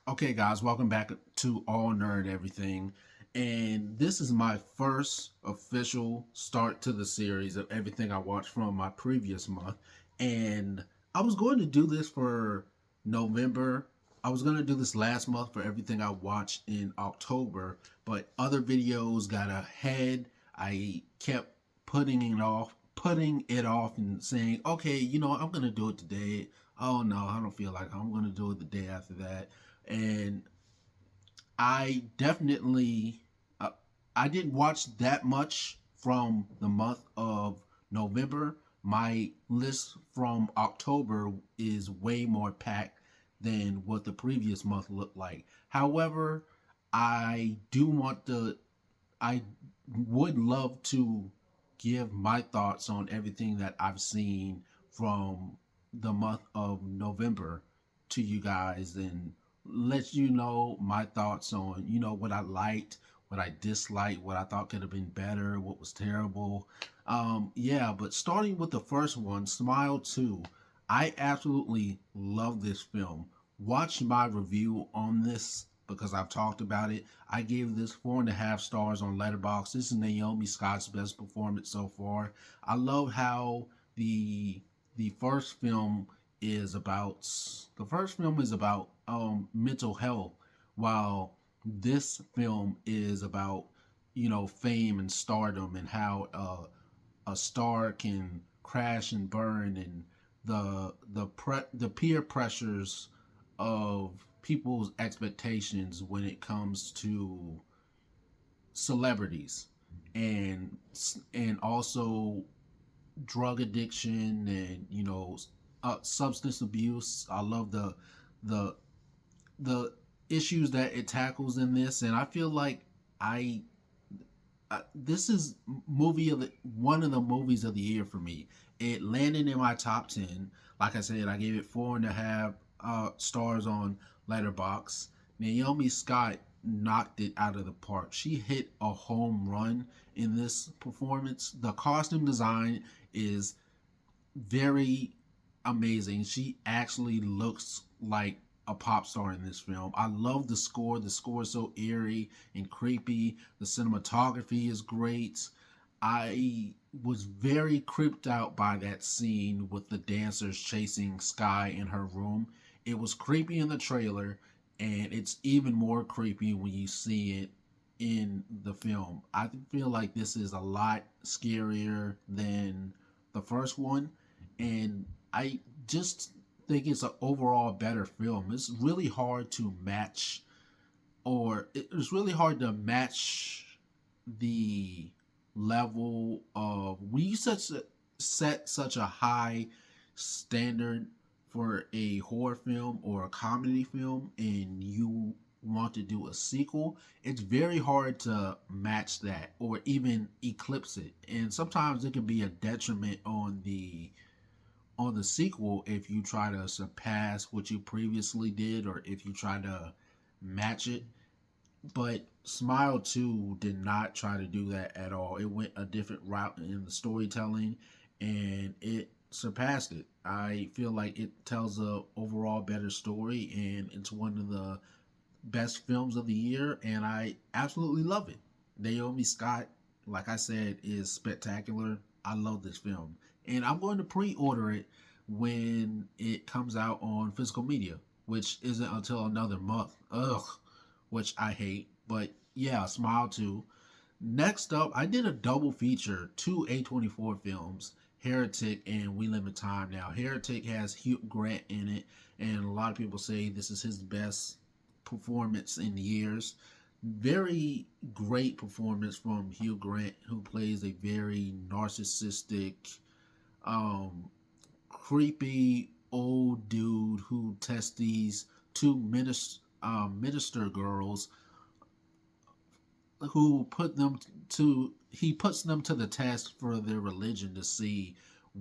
Okay, guys, welcome back to All Nerd Everything. And this is my first official start to the series of everything I watched from my previous month. And I was going to do this for November. I was going to do this last month for everything I watched in October, but other videos got ahead. I kept putting it off and saying, okay, I'm going to do it today. Oh no, I don't feel like I'm going to do it the day after that. And I definitely uh, I didn't watch that much from the month of November. My list from October is way more packed than what the previous month looked like. However, I do want to I would love to give my thoughts on everything that I've seen from the month of November to you guys and let you know my thoughts on, what I liked, what I disliked, what I thought could have been better, what was terrible. Yeah, but starting with the first one, Smile 2, I absolutely love this film. Watch my review on this because I've talked about it. I gave this 4.5 stars on Letterboxd. This is Naomi Scott's best performance so far. I love how the the first film the first film is about mental health, while this film is about fame and stardom and how a star can crash and burn and the peer pressures of people's expectations when it comes to celebrities and and also drug addiction and substance abuse. I love the the issues that it tackles in this, and I feel like I this is movie of one of the movies of the year for me. It landed in my top 10. Like I said, I gave it 4.5 stars on Letterbox. Naomi Scott knocked it out of the park. She hit a home run in this performance. The costume design is very amazing. She actually looks like a pop star in this film. I love the score. The score is so eerie and creepy. The cinematography is great. I was very creeped out by that scene with the dancers chasing Sky in her room. It was creepy in the trailer, and it's even more creepy when you see it in the film. I feel like this is a lot scarier than the first one, and I just think it's an overall better film. It's really hard to match, or it's really hard to match the level of when you set such a high standard for a horror film or a comedy film and you want to do a sequel. It's very hard to match that or even eclipse it, and sometimes it can be a detriment on the sequel if you try to surpass what you previously did or if you try to match it. But Smile 2 did not try to do that at all. It went a different route in the storytelling and it surpassed it. I feel like it tells a overall better story and it's one of the best films of the year and I absolutely love it. Naomi Scott, like I said, is spectacular. I love this film. And I'm going to pre-order it when it comes out on physical media, which isn't until another month. Ugh, which I hate. But yeah, Smile 2. Next up, I did a double feature, two A24 films, Heretic and We Live in Time Now. Heretic has Hugh Grant in it, and a lot of people say this is his best performance in years. Very great performance from Hugh Grant, who plays a very narcissistic, um, creepy old dude who tests these two minister girls who he puts them to the test for their religion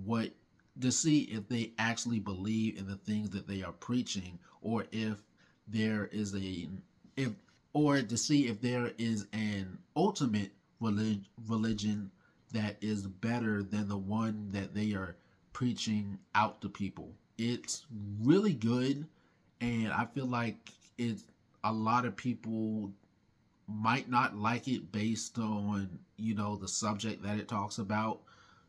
what to see if they actually believe in the things that they are preaching or if there is a if or to see if there is an ultimate religion that is better than the one that they are preaching out to people. It's really good, and I feel like it's a lot of people might not like it based on the subject that it talks about,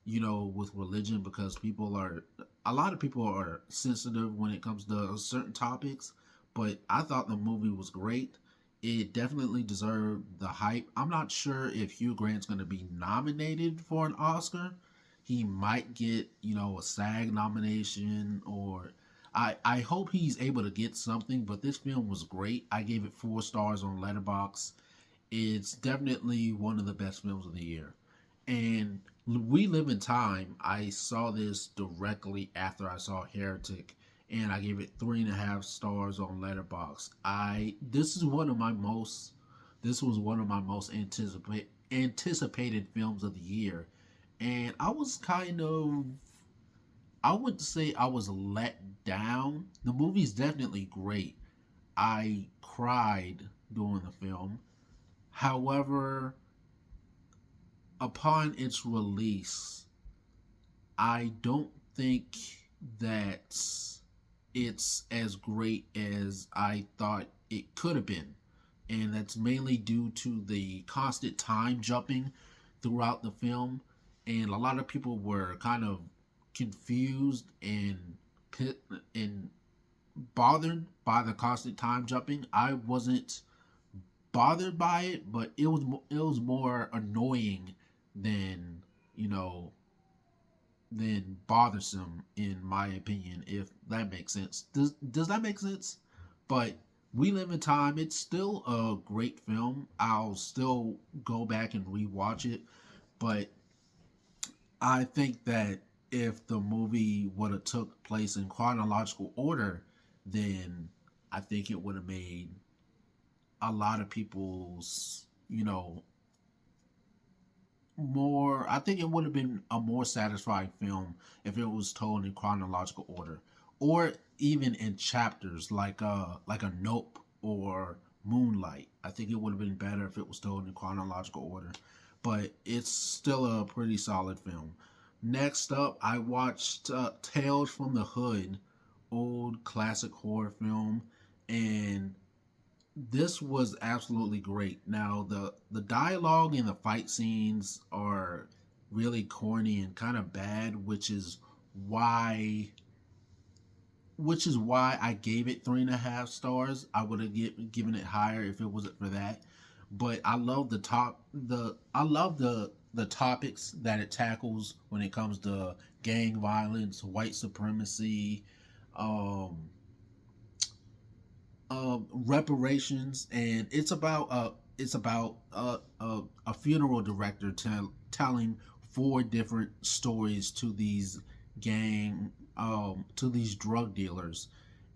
with religion, because people are a lot of people are sensitive when it comes to certain topics. But I thought the movie was great. It definitely deserved the hype. I'm not sure if Hugh Grant's going to be nominated for an Oscar. He might get a SAG nomination, or I hope he's able to get something. But this film was great. I gave it 4 stars on letterboxd. It's definitely one of the best films of the year. And We Live in Time, I saw this directly after I saw Heretic, and I gave it 3.5 stars on letterboxd. I this was one of my most anticipated films of the year. And I would say I was let down. The movie's definitely great. I cried during the film. However, upon its release, I don't think that it's as great as I thought it could have been. And that's mainly due to the constant time jumping throughout the film. And a lot of people were kind of confused and bothered by the constant time jumping. I wasn't bothered by it, but it was more annoying than you know than bothersome, in my opinion. If that makes sense, does that make sense? But We Live in Time, it's still a great film. I'll still go back and rewatch it, but I think that if the movie would have took place in chronological order, then I think it would have made a lot of people's, more. I think it would have been a more satisfying film if it was told in chronological order, or even in chapters like a Nope or Moonlight. I think it would have been better if it was told in chronological order, but it's still a pretty solid film. Next up, I watched Tales from the Hood, old classic horror film, and this was absolutely great. Now the dialogue and the fight scenes are really corny and kind of bad, why which is why I gave it 3.5 stars. I would have given it higher if it wasn't for that. But I love the topics that it tackles when it comes to gang violence, white supremacy, um, reparations, and it's about a funeral director telling 4 different stories to these drug dealers,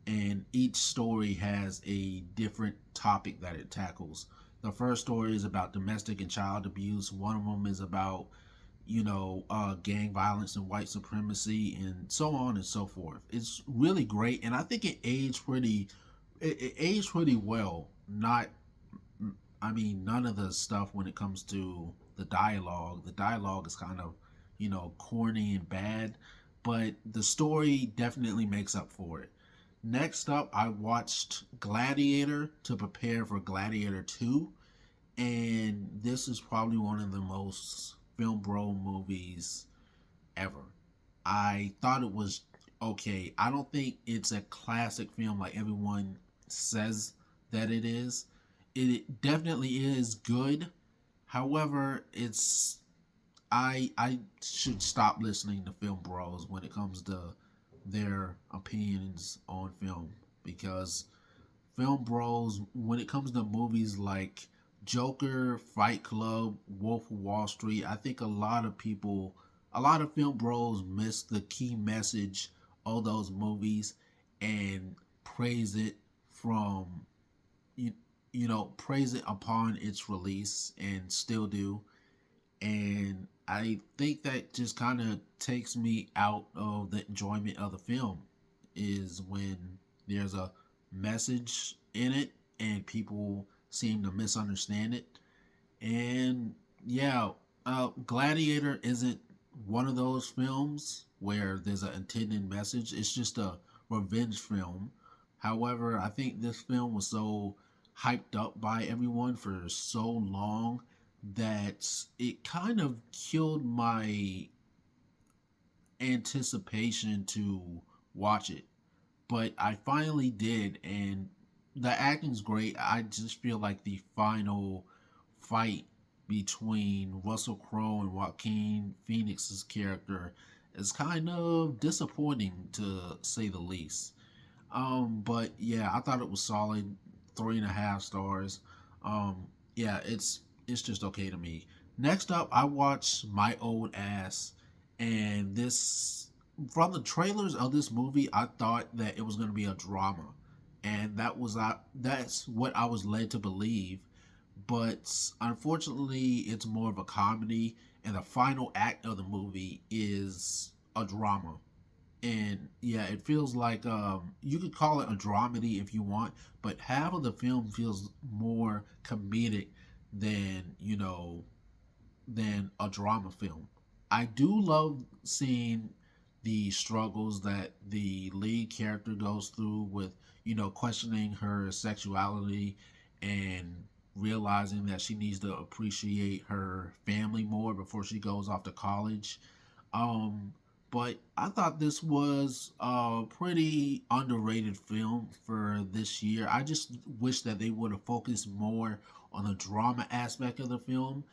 and each story has a different topic that it tackles. The first story is about domestic and child abuse. One of them is about gang violence and white supremacy, and so on and so forth. It's really great, and I think it aged pretty well. Not, I mean, none of the stuff when it comes to the dialogue. The dialogue is kind of, corny and bad, but the story definitely makes up for it. Next up, I watched Gladiator to prepare for Gladiator 2, and this is probably one of the most film bro movies ever. I thought it was okay. I don't think it's a classic film like everyone says that it is. It definitely is good. However, I should stop listening to film bros when it comes to their opinions on film, because film bros, when it comes to movies like Joker, Fight Club, Wolf of Wall Street, I think a lot of film bros miss the key message of those movies and praise it from you, praise it upon its release, and still do. And I think that just kind of takes me out of the enjoyment of the film, is when there's a message in it and people seem to misunderstand it. And yeah, Gladiator isn't one of those films where there's an intended message. It's just a revenge film. However, I think this film was so hyped up by everyone for so long that it kind of killed my anticipation to watch it. But I finally did, and the acting's great. I just feel like the final fight between Russell Crowe and Joaquin Phoenix's character is kind of disappointing to say the least. But yeah, I thought it was solid, 3.5 stars. Yeah, it's just okay to me. Next up, I watched My Old Ass, and this from the trailers of this movie, I thought that it was going to be a drama, and that's what I was led to believe. But unfortunately, it's more of a comedy, and the final act of the movie is a drama. And yeah, it feels like you could call it a dramedy if you want, but half of the film feels more comedic than than a drama film. I do love seeing the struggles that the lead character goes through with, questioning her sexuality and realizing that she needs to appreciate her family more before she goes off to college. Um, but I thought this was a pretty underrated film for this year. I just wish that they would have focused more on the drama aspect of the film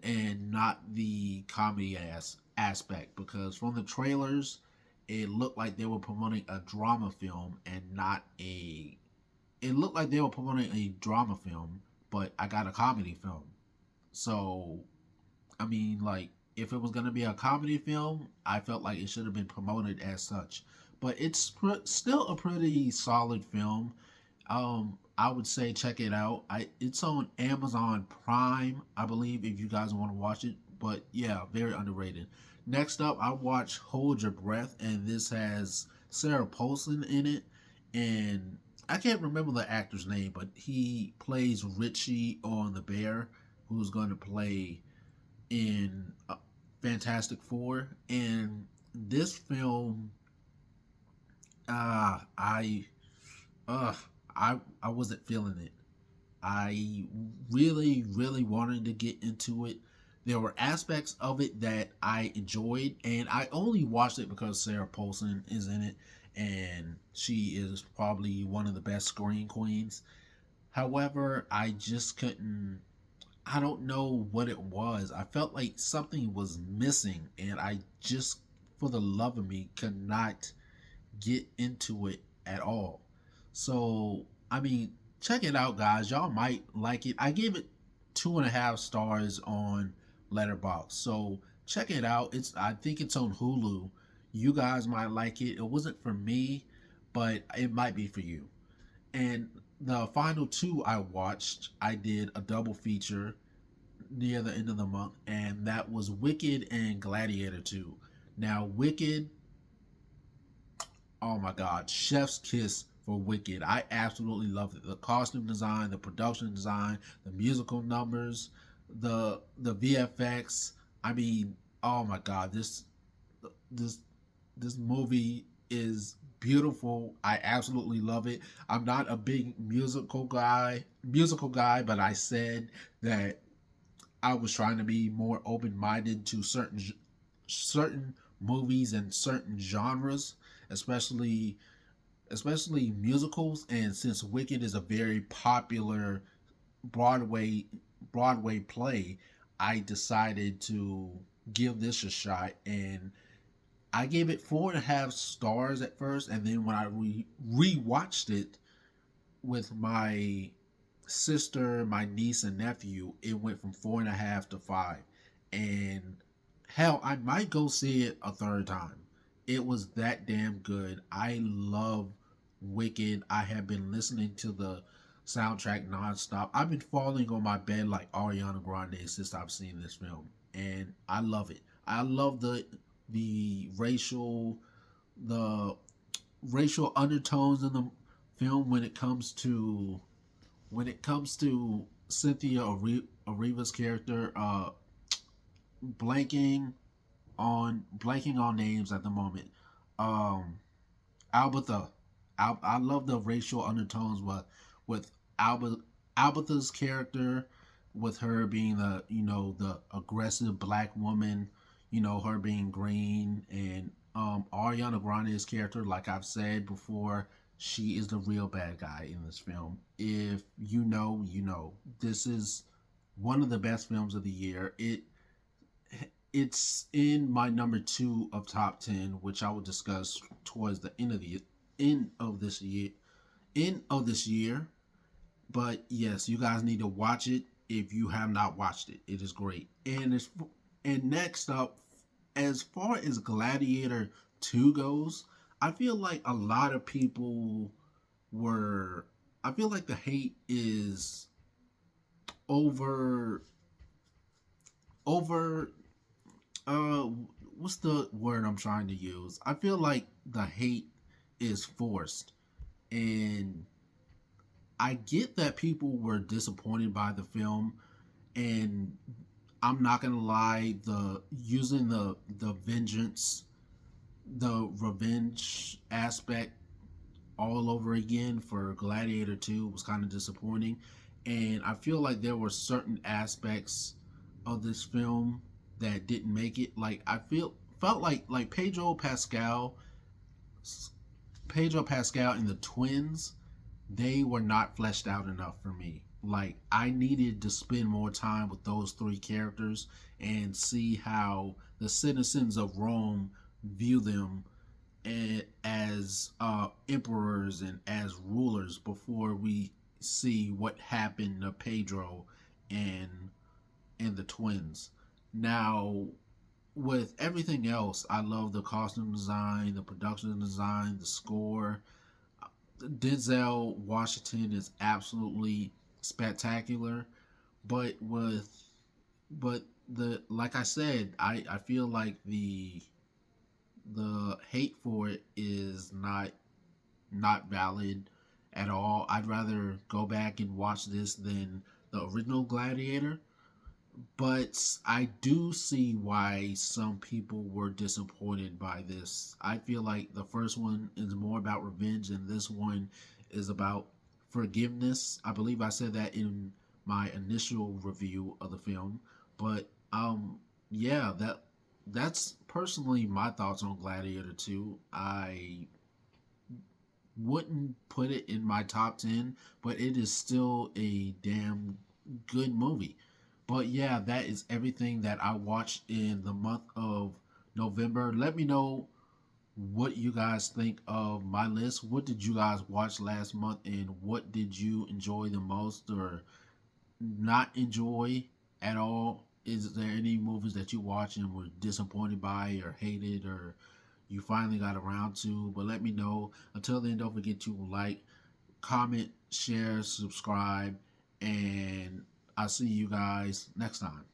and not the comedy aspect, because from the trailers it looked like they were promoting a drama film and not a it looked like they were promoting a drama film, but I got a comedy film. So I mean, like, if it was going to be a comedy film, I felt like it should have been promoted as such. But it's still a pretty solid film. I would say check it out. It's on Amazon Prime, I believe, if you guys want to watch it. But yeah, very underrated. Next up, I watched Hold Your Breath, and this has Sarah Paulson in it, and I can't remember the actor's name, but he plays Richie on The Bear, who's going to play in Fantastic Four. And this film, uh, I, uh, I wasn't feeling it. I really wanted to get into it. There were aspects of it that I enjoyed, and I only watched it because Sarah Paulson is in it, and she is probably one of the best screen queens. However, I just couldn't. I don't know what it was. I felt like something was missing, and I just, for the love of me, could not get into it at all. So, I mean, check it out, guys. Y'all might like it. I gave it 2.5 stars on letterboxd. So check it out. I think it's on Hulu. You guys might like it. It wasn't for me, but it might be for you. And the final two I watched, I did a double feature near the end of the month, and that was Wicked and Gladiator 2. Now, Wicked, oh my god, chef's kiss for Wicked. I absolutely loved it. The costume design, the production design, the musical numbers, the VFX. I mean, oh my god, this this movie is beautiful. I absolutely love it. I'm not a big musical guy, but I said that I was trying to be more open minded to certain movies and certain genres, especially musicals. And since Wicked is a very popular Broadway Broadway play, I decided to give this a shot, and I gave it 4.5 stars at first, and then when I rewatched it with my sister, my niece, and nephew, it went from 4.5 to 5. And hell, I might go see it a third time. It was that damn good. I love Wicked. I have been listening to the soundtrack nonstop. I've been falling on my bed like Ariana Grande since I've seen this film, and I love it. I love the the racial undertones in the film when it comes to Cynthia Eriva's character. blanking blanking on names at the moment. Um, Albertha. I love the racial undertones, but with Albert Albertha's character, with her being the the aggressive black woman, her being green, and Ariana Grande's character, like I've said before, she is the real bad guy in this film. If you know, you know. This is one of the best films of the year. It's in my number two of top 10, which I will discuss towards the end of this year. End of this year, but yes, you guys need to watch it if you have not watched it. It is great. And next up, as far as Gladiator 2 goes, I feel like a lot of people were. I feel like the hate is over over uh what's the word I'm trying to use? I feel like the hate is forced, and I get that people were disappointed by the film, and I'm not gonna lie, the using the vengeance, the revenge aspect all over again for Gladiator 2 was kind of disappointing, and I feel like there were certain aspects of this film that didn't make it. Like I felt like Pedro Pascal and the twins, they were not fleshed out enough for me. Like I needed to spend more time with those three characters and see how the citizens of Rome view them as emperors and as rulers before we see what happened to Pedro and the twins. Now, with everything else, I love the costume design, the production design, the score. Denzel Washington is absolutely spectacular, but but the like I said, I feel like the hate for it is not valid at all. I'd rather go back and watch this than the original Gladiator. But I do see why some people were disappointed by this. I feel like the first one is more about revenge, and this one is about forgiveness. I believe I said that in my initial review of the film. But yeah, that's personally my thoughts on Gladiator 2. I wouldn't put it in my top 10, but it is still a damn good movie. But yeah, that is everything that I watched in the month of November. Let me know what you guys think of my list. What did you guys watch last month, and what did you enjoy the most or not enjoy at all? Is there any movies that you watched and were disappointed by or hated or you finally got around to? But let me know. Until then, don't forget to like, comment, share, subscribe, and I'll see you guys next time.